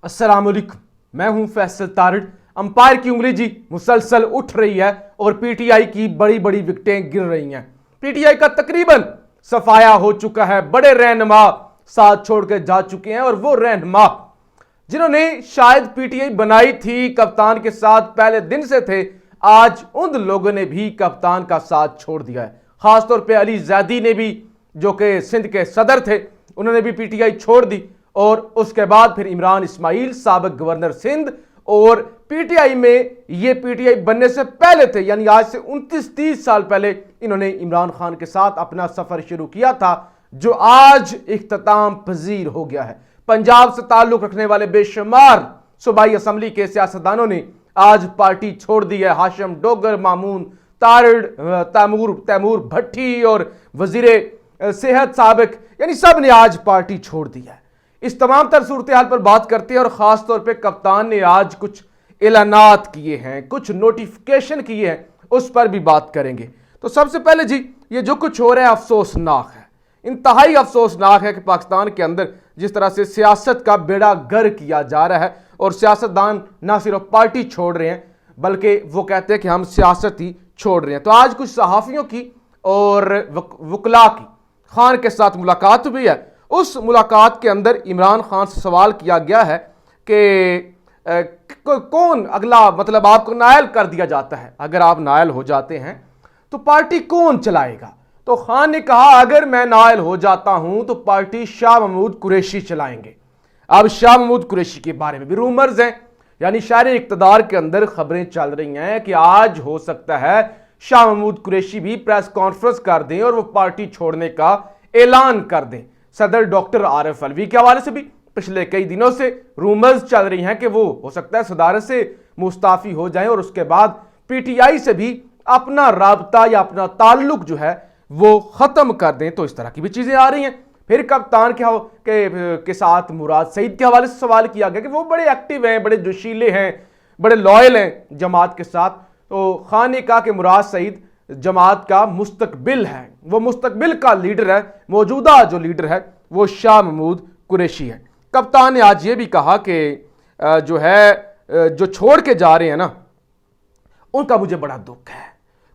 अस्सलाम वालेकुम, मैं हूं फैसल तारिड़। अंपायर की उंगली जी मुसलसल उठ रही है और पीटीआई की बड़ी बड़ी विकेटें गिर रही हैं। पीटीआई का तकरीबन सफाया हो चुका है। बड़े रहनुमा साथ छोड़ के जा चुके हैं और वो रहनुमा जिन्होंने शायद पीटीआई बनाई थी कप्तान के साथ पहले दिन से थे, आज उन लोगों ने भी कप्तान का साथ छोड़ दिया है। खासतौर पे अली जैदी ने भी, जो कि सिंध के सदर थे, उन्होंने भी पीटीआई छोड़ दी। और उसके बाद फिर इमरान इस्माइल साबिक गवर्नर सिंध, और पीटीआई में ये पीटीआई बनने से पहले थे, यानी आज से 29-30 साल पहले इन्होंने इमरान खान के साथ अपना सफर शुरू किया था, जो आज इख्तिताम पजीर हो गया है। पंजाब से ताल्लुक रखने वाले बेशुमार सूबाई असम्बली के सियासतदानों ने आज पार्टी छोड़ दी है। हाशिम डोगर, मामून तारिड़, तैमूर भट्टी और वजीरे सेहत साबिक, यानी सब ने आज पार्टी छोड़ दी है। इस तमाम तर सूरत हाल पर बात करते हैं और ख़ास तौर पे कप्तान ने आज कुछ ऐलानात किए हैं, कुछ नोटिफिकेशन किए हैं, उस पर भी बात करेंगे। तो सबसे पहले जी, ये जो कुछ हो रहा है अफसोसनाक है, इंतहाई अफसोसनाक है कि पाकिस्तान के अंदर जिस तरह से सियासत का बेड़ा गर्क किया जा रहा है और सियासतदान ना सिर्फ पार्टी छोड़ रहे हैं बल्कि वो कहते हैं कि हम सियासत ही छोड़ रहे हैं। तो आज कुछ सहाफ़ियों की और वकला की खान के साथ मुलाकात हुई है। उस मुलाकात के अंदर इमरान खान से सवाल किया गया है कि कौन अगला, मतलब आपको नायल कर दिया जाता है, अगर आप नायल हो जाते हैं तो पार्टी कौन चलाएगा। तो खान ने कहा अगर मैं नायल हो जाता हूं तो पार्टी शाह महमूद कुरैशी चलाएंगे। अब शाह महमूद कुरैशी के बारे में भी रूमर्स हैं, यानी शायरी इक़्तिदार के अंदर खबरें चल रही हैं कि आज हो सकता है शाह महमूद कुरैशी भी प्रेस कॉन्फ्रेंस कर दें और वो पार्टी छोड़ने का ऐलान कर दें। सदर डॉक्टर आरिफ अलवी के हवाले से भी पिछले कई दिनों से रूमर्स चल रही हैं कि वो हो सकता है सदारत से मुस्ताफी हो जाएं और उसके बाद पीटीआई से भी अपना राबता या अपना ताल्लुक जो है वो खत्म कर दें। तो इस तरह की भी चीजें आ रही हैं। फिर कप्तान के साथ मुराद सईद के हवाले से सवाल किया गया कि वो बड़े एक्टिव हैं, बड़े जोशीले हैं, बड़े लॉयल हैं जमात के साथ। तो खान ने कहा कि मुराद सईद जमात का मुस्तकबिल है, वो मुस्तकबिल का लीडर है, मौजूदा जो लीडर है वो शाह महमूद कुरैशी है। कप्तान ने आज ये भी कहा कि जो छोड़ के जा रहे हैं ना, उनका मुझे बड़ा दुख है।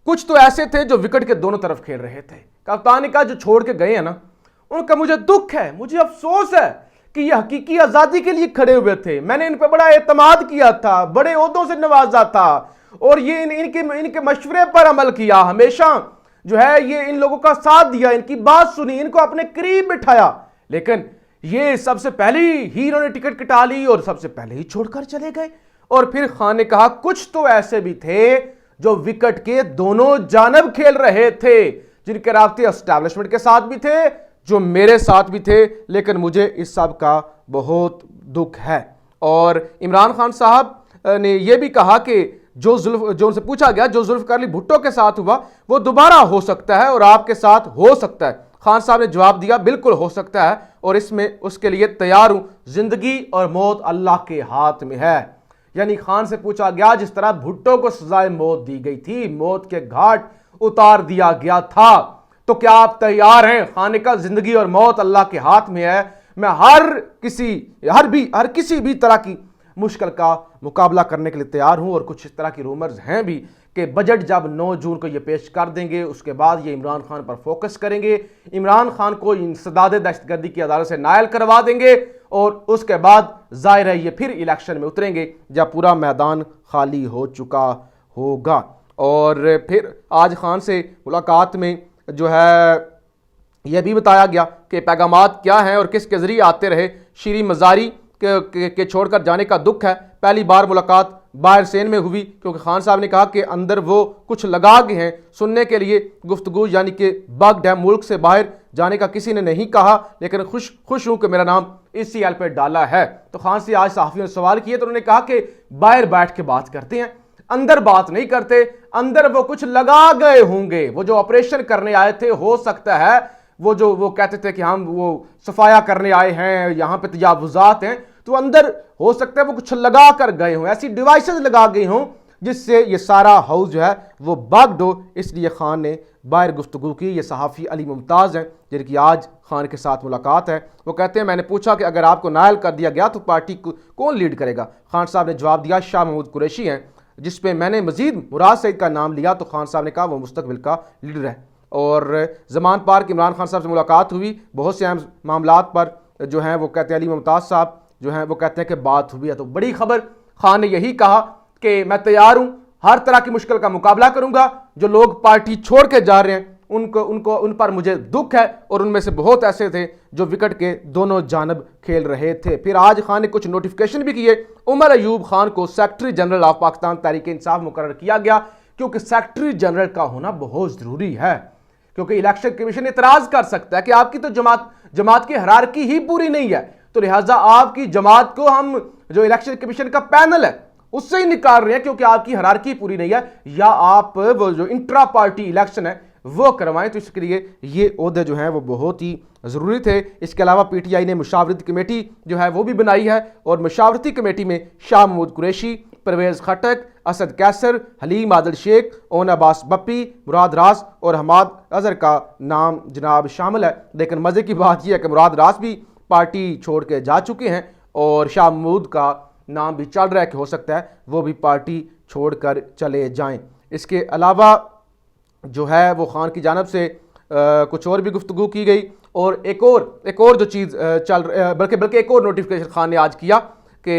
कुछ तो ऐसे थे जो विकेट के दोनों तरफ खेल रहे थे। कप्तान ने कहा जो छोड़ के गए हैं ना, उनका मुझे दुख है, मुझे अफसोस है कि ये हकीकी आज़ादी के लिए खड़े हुए थे। मैंने इन पर बड़ा एतमाद किया था, बड़े ओहदों से नवाजा था और ये इनके मशवरे पर अमल किया, हमेशा जो है ये इन लोगों का साथ दिया, इनकी बात सुनी, इनको अपने करीब बिठाया। लेकिन ये सबसे पहले ही इन्होंने टिकट कटा ली और सबसे पहले ही छोड़कर चले गए। और फिर खान ने कहा कुछ तो ऐसे भी थे जो विकेट के दोनों जानब खेल रहे थे, जिनके राब्ते एस्टैब्लिशमेंट के साथ भी थे, जो मेरे साथ भी थे, लेकिन मुझे इस सब का बहुत दुख है। और इमरान खान साहब ने यह भी कहा कि जो उनसे पूछा गया जो जुल्फकार अली भुट्टो के साथ हुआ वो दोबारा हो सकता है और आपके साथ हो सकता है। खान साहब ने जवाब दिया बिल्कुल हो सकता है और इसमें उसके लिए तैयार हूं, जिंदगी और मौत अल्लाह के हाथ में है। यानी खान से पूछा गया जिस तरह भुट्टो को सजाए मौत दी गई थी, मौत के घाट उतार दिया गया था, तो क्या आप तैयार हैं। खान ने कहा जिंदगी और मौत अल्लाह के हाथ में है, मैं हर किसी भी तरह की मुश्किल का मुकाबला करने के लिए तैयार हूं। और कुछ इस तरह की रूमर्स हैं भी कि बजट जब 9 जून को ये पेश कर देंगे उसके बाद ये इमरान खान पर फोकस करेंगे, इमरान खान को इंसदाद दहशतगर्दी की अदालत से नायल करवा देंगे और उसके बाद जाहिर है ये फिर इलेक्शन में उतरेंगे जब पूरा मैदान खाली हो चुका होगा। और फिर आज खान से मुलाकात में जो है यह भी बताया गया कि पैगामात क्या हैं और किसके जरिए आते रहे। शीरी मजारी के छोड़कर जाने का दुख है। पहली बार मुलाकात बाहर सेन में हुई क्योंकि खान साहब ने कहा कि अंदर वो कुछ लगा गए हैं सुनने के लिए गुफ्तगू, यानी कि बग डैम मुल्क से बाहर जाने का किसी ने नहीं कहा, लेकिन खुश हूं कि मेरा नाम इस सीएल पे डाला है। तो खान से आज सहाफियों ने सवाल किए तो उन्होंने कहा कि बाहर बैठ के बात करते हैं, अंदर बात नहीं करते, अंदर वो कुछ लगा गए होंगे, वो जो ऑपरेशन करने आए थे हो सकता है वो कहते थे कि हम वो सफाया करने आए हैं, यहाँ पे तजावुजात हैं, तो अंदर हो सकता है वो कुछ लगा कर गए हों, ऐसी डिवाइसेस लगा गई हों जिससे ये सारा हाउस जो है वो बग्ड हो। इसलिए खान ने बाहर गुफ्तगू की। ये सहाफ़ी अली मुमताज़ हैं जिनकी आज खान के साथ मुलाकात है। वो कहते हैं, मैंने पूछा कि अगर आपको नायल कर दिया गया तो पार्टी को कौन लीड करेगा? खान साहब ने जवाब दिया, शाह महमूद कुरैशी हैं। जिस पे मैंने मजीद मुराद सईद का नाम लिया तो खान साहब ने कहा वो मुस्तकबिल का लीडर है। और ज़मान पार्क इमरान खान साहब से मुलाकात हुई, बहुत से अहम मामलात पर जो हैं वो कहते हैं, अली मुमताज़ साहब जो हैं वो कहते हैं कि बात हुई है। तो बड़ी खबर, खान ने यही कहा कि मैं तैयार हूं, हर तरह की मुश्किल का मुकाबला करूंगा। जो लोग पार्टी छोड़ के जा रहे हैं उन पर मुझे दुख है, और उनमें से बहुत ऐसे थे जो विकेट के दोनों जानब खेल रहे थे। फिर आज खान ने कुछ नोटिफिकेशन भी किए। उमर अयूब खान को secretary general of Pakistan Tehreek Insaf मुकर्रर किया गया, क्योंकि सेक्रेटरी जनरल का होना बहुत जरूरी है, क्योंकि इलेक्शन कमीशन इतराज कर सकता है कि आपकी तो जमात की हरारकी ही पूरी नहीं है, तो लिहाजा आपकी जमात को हम जो इलेक्शन कमीशन का पैनल है उससे ही निकाल रहे हैं, क्योंकि आपकी हरारकी पूरी नहीं है, या आप वो जो इंट्रा पार्टी इलेक्शन है वो करवाएं। तो इसके लिए ये ओहदे जो हैं वो बहुत ही ज़रूरी थे। इसके अलावा पीटीआई ने मुशावरती कमेटी जो है वो भी बनाई है, और मुशावरती कमेटी में शाह महमूद कुरैशी, परवेज़ खटक, असद कैसर, हलीम आदिल शेख, ओन अब्बास बप्पी, मुराद रास और हमाद अजहर का नाम जनाब शामिल है। लेकिन मज़े की बात यह है कि मुराद रास भी पार्टी छोड़ के जा चुके हैं, और शाह महमूद का नाम भी चल रहा है कि हो सकता है वो भी पार्टी छोड़कर चले जाएं। इसके अलावा जो है वो खान की जानब से कुछ और भी गुफ्तगू की गई, और एक और जो चीज़ बल्कि एक और नोटिफिकेशन खान ने आज किया कि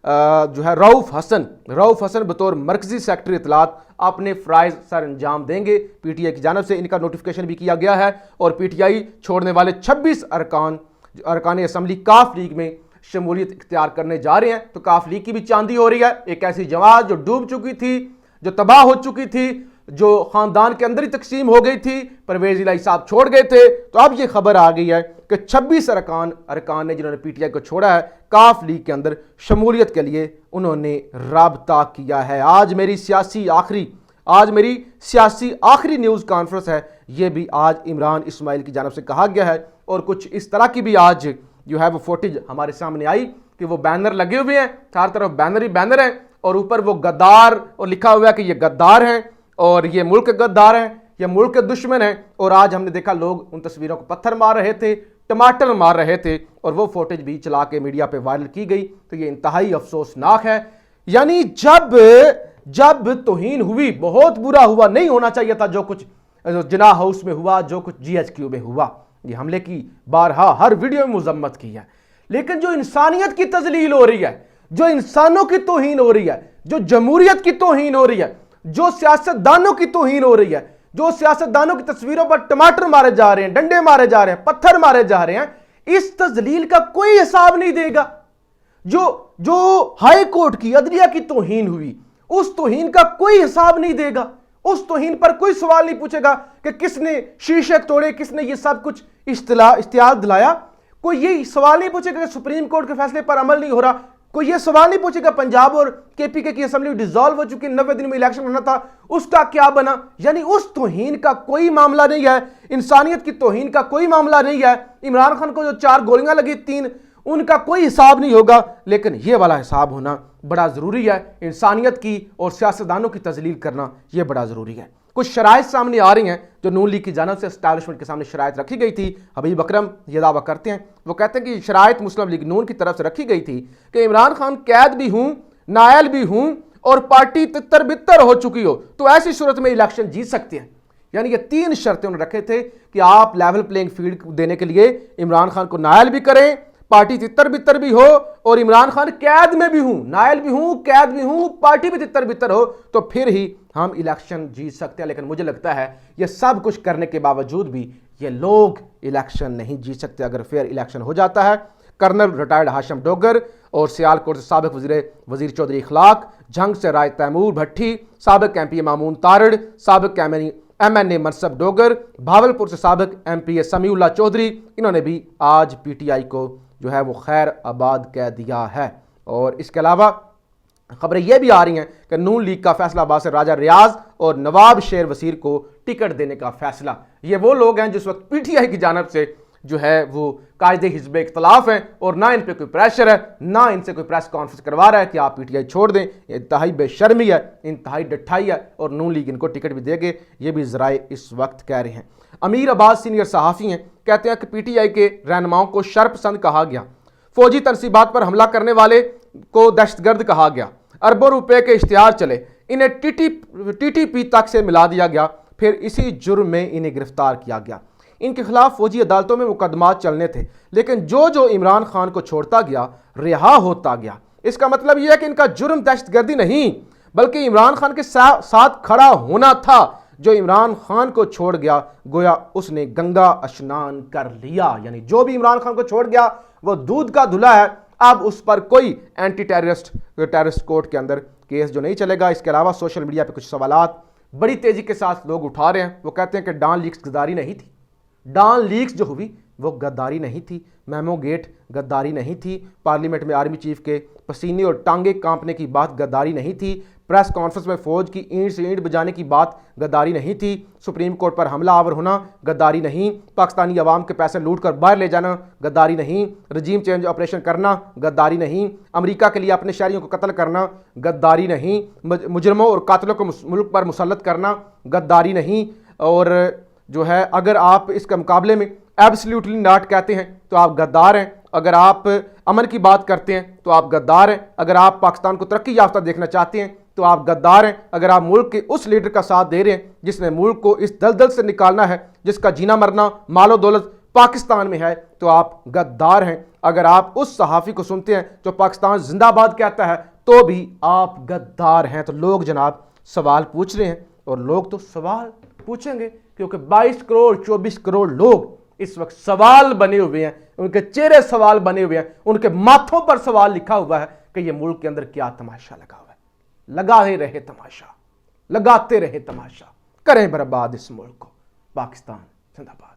जो है रऊफ़ हसन बतौर मरकजी सेक्रेटरी इतलात अपने फ़राइज़ सर अंजाम देंगे। पीटीआई की जानब से इनका नोटिफिकेशन भी किया गया है, और पीटीआई छोड़ने वाले 26 अरकान असम्बली काफ लीग में शमूलियत इख्तियार करने जा रहे हैं। तो काफ लीग की भी चांदी हो रही है। एक ऐसी जमात जो डूब चुकी थी, जो तबाह हो चुकी थी, जो खानदान के अंदर ही तकसीम हो गई थी, परवेज़ इलाही साहब छोड़ गए थे, तो अब ये खबर आ गई है कि 26 अरकान ने जिन्होंने पीटीआई को छोड़ा है, काफ लीग के अंदर शमूलियत के लिए उन्होंने राब्ता किया है। आज मेरी सियासी आखिरी न्यूज़ कॉन्फ्रेंस है, ये भी आज इमरान इस्माइल की जानब से कहा गया है, और कुछ इस तरह की भी आज जो है वो फुटेज हमारे सामने आई कि वो बैनर लगे हुए हैं, चारों तरफ बैनर ही बैनर हैं, और ऊपर वो गद्दार और लिखा हुआ है कि ये गद्दार हैं, और ये मुल्क के गद्दार हैं, ये मुल्क के दुश्मन हैं। और आज हमने देखा लोग उन तस्वीरों को पत्थर मार रहे थे, टमाटर मार रहे थे, और वो फुटेज भी चला के मीडिया पे वायरल की गई। तो ये इंतहाई अफसोसनाक है। यानी जब तौहीन हुई, बहुत बुरा हुआ, नहीं होना चाहिए था जो कुछ जिना हाउस में हुआ, जो कुछ GHQ में हुआ। ये हमले की बारहा हर वीडियो में मजम्मत की है, लेकिन जो इंसानियत की तजलील हो रही है, जो इंसानों की तौहीन हो रही है, जो जमहूरियत की तौहीन हो रही है, जो सियासतदानों की तौहीन हो रही है, जो सियासतदानों की तस्वीरों पर टमाटर मारे जा रहे हैं, डंडे मारे जा रहे हैं, पत्थर मारे जा रहे हैं, इस तजलील का कोई हिसाब नहीं देगा। जो हाई कोर्ट की अदलिया की तौहीन हुई, उस तौहीन का कोई हिसाब नहीं देगा। उस तौहीन पर कोई सवाल नहीं पूछेगा कि किसने शीशे तोड़े, किसने ये सब कुछ इश्तियाल दिलाया। कोई ये सवाल नहीं पूछेगा कि सुप्रीम कोर्ट के फैसले पर अमल नहीं हो रहा। कोई ये सवाल नहीं पूछेगा पंजाब और KPK की असेंबली डिसॉल्व हो चुकी, 90 दिन में इलेक्शन होना था, उसका क्या बना। यानी उस तौहीन का कोई मामला नहीं है, इंसानियत की तौहीन का कोई मामला नहीं है। इमरान खान को जो 4 गोलियां लगी, 3, उनका कोई हिसाब नहीं होगा, लेकिन ये वाला हिसाब होना बड़ा ज़रूरी है। इंसानियत की और सियासतदानों की तजलील करना यह बड़ा ज़रूरी है। कुछ शराइत सामने आ रही हैं जो नून लीग की जानब से एस्टैब्लिशमेंट के सामने शराइत रखी गई थी। हबीब अकरम ये दावा करते हैं, वो कहते हैं कि शराइत मुस्लिम लीग नून की तरफ से रखी गई थी कि इमरान खान कैद भी हूँ, नायल भी हूँ, और पार्टी तितर बितर हो चुकी हो, तो ऐसी सूरत में इलेक्शन जीत सकते हैं। यानी ये 3 शर्तें उन्होंने रखे थे कि आप लेवल प्लेइंग फील्ड देने के लिए इमरान खान को नायल भी करें, पार्टी तितर बितर भी हो, और इमरान खान कैद में भी हूं, नायल भी हूं, कैद भी हूं, पार्टी भी तितर बितर हो, तो फिर ही हम इलेक्शन जीत सकते हैं। लेकिन मुझे लगता है ये सब कुछ करने के बावजूद भी ये लोग इलेक्शन नहीं जीत सकते अगर फेयर इलेक्शन हो जाता है। कर्नल रिटायर्ड हाशिम डोगर और सियालकोट से साबिक वजीर चौधरी इखलाक, झंग से राय तैमूर भट्टी, साबिक MP मामून तारड़, साबिक MNA मनसब डोगर, भावलपुर से साबिक MPA समीउल्लाह चौधरी, इन्होंने भी आज PTI को जो है वो खैर आबाद कह दिया है। और इसके अलावा खबरें यह भी आ रही हैं कि नून लीग का फैसलाबाद से राजा रियाज और नवाब शेर वसीर को टिकट देने का फैसला। ये वो लोग हैं जिस वक्त PTI की जानब से जो है वो कायदे हिजब इख्तलाफ हैं और ना इन पे कोई प्रेशर है, ना इनसे कोई प्रेस कॉन्फ्रेंस करवा रहा है कि आप पीटीआई छोड़ दें। ये इंतहाई बेशर्मी है, इंतहाई डठाई है और नून लीग इनको टिकट भी देंगे, ये भी ज़राए इस वक्त कह रहे हैं। अमीर अब्बास सीनियर सहाफ़ी हैं, कहते हैं कि पीटीआई के रहनुमाओं को शरपसंद कहा गया, फौजी तनसीबात पर हमला करने वाले को दहशतगर्द कहा गया, अरबों रुपए के इश्तिहार चले, इन्हें टीटीपी तक से मिला दिया गया, फिर इसी जुर्म में इन्हें गिरफ्तार किया गया। इनके खिलाफ फौजी अदालतों में मुकदमात चलने थे, लेकिन जो इमरान खान को छोड़ता गया रिहा होता गया। इसका मतलब यह है कि इनका जुर्म दहशतगर्दी नहीं बल्कि इमरान खान के साथ खड़ा होना था। जो इमरान खान को छोड़ गया गोया उसने गंगा स्नान कर लिया, यानी जो भी इमरान खान को छोड़ गया वो दूध का धुला है। अब उस पर कोई एंटी टेररिस्ट कोर्ट के अंदर केस जो नहीं चलेगा। इसके अलावा सोशल मीडिया पे कुछ सवालात बड़ी तेजी के साथ लोग उठा रहे हैं। वो कहते हैं कि डॉन लीक्स गद्दारी नहीं थी, डॉन लीक्स जो हुई वो गद्दारी नहीं थी, मेमो गेट गद्दारी नहीं थी, पार्लियामेंट में आर्मी चीफ के पसीने और टांगे कांपने की बात गद्दारी नहीं थी, प्रेस कॉन्फ्रेंस में फौज की ईंट से ईंट बजाने की बात गद्दारी नहीं थी, सुप्रीम कोर्ट पर हमला आवर होना गद्दारी नहीं, पाकिस्तानी अवाम के पैसे लूट कर बाहर ले जाना गद्दारी नहीं, रजीम चेंज ऑपरेशन करना गद्दारी नहीं, अमेरिका के लिए अपने शहरियों को कत्ल करना गद्दारी नहीं, मुजरमों और कातिलों को मुल्क पर मुसल्लत करना गद्दारी नहीं। और जो है अगर आप इसके मुकाबले में एब्सोल्युटली नॉट कहते हैं तो आप गद्दार हैं, अगर आप अमन की बात करते हैं तो आप गद्दार हैं, अगर आप पाकिस्तान को तरक्की याफ्ता देखना चाहते हैं तो आप गद्दार हैं, अगर आप मुल्क के उस लीडर का साथ दे रहे हैं जिसने मुल्क को इस दलदल से निकालना है, जिसका जीना मरना मालो दौलत पाकिस्तान में है, तो आप गद्दार हैं। अगर आप उस सहाफ़ी को सुनते हैं जो पाकिस्तान जिंदाबाद कहता है तो भी आप गद्दार हैं। तो लोग जनाब सवाल पूछ रहे हैं और लोग तो सवाल पूछेंगे क्योंकि 22 करोड़ 24 करोड़ लोग इस वक्त सवाल बने हुए हैं, उनके चेहरे सवाल बने हुए हैं, उनके माथों पर सवाल लिखा हुआ है कि ये मुल्क के अंदर क्या तमाशा लगा हुआ है। लगा ही रहे तमाशा, लगाते रहे तमाशा, करें बर्बाद इस मुल्क को। पाकिस्तान जिंदाबाद।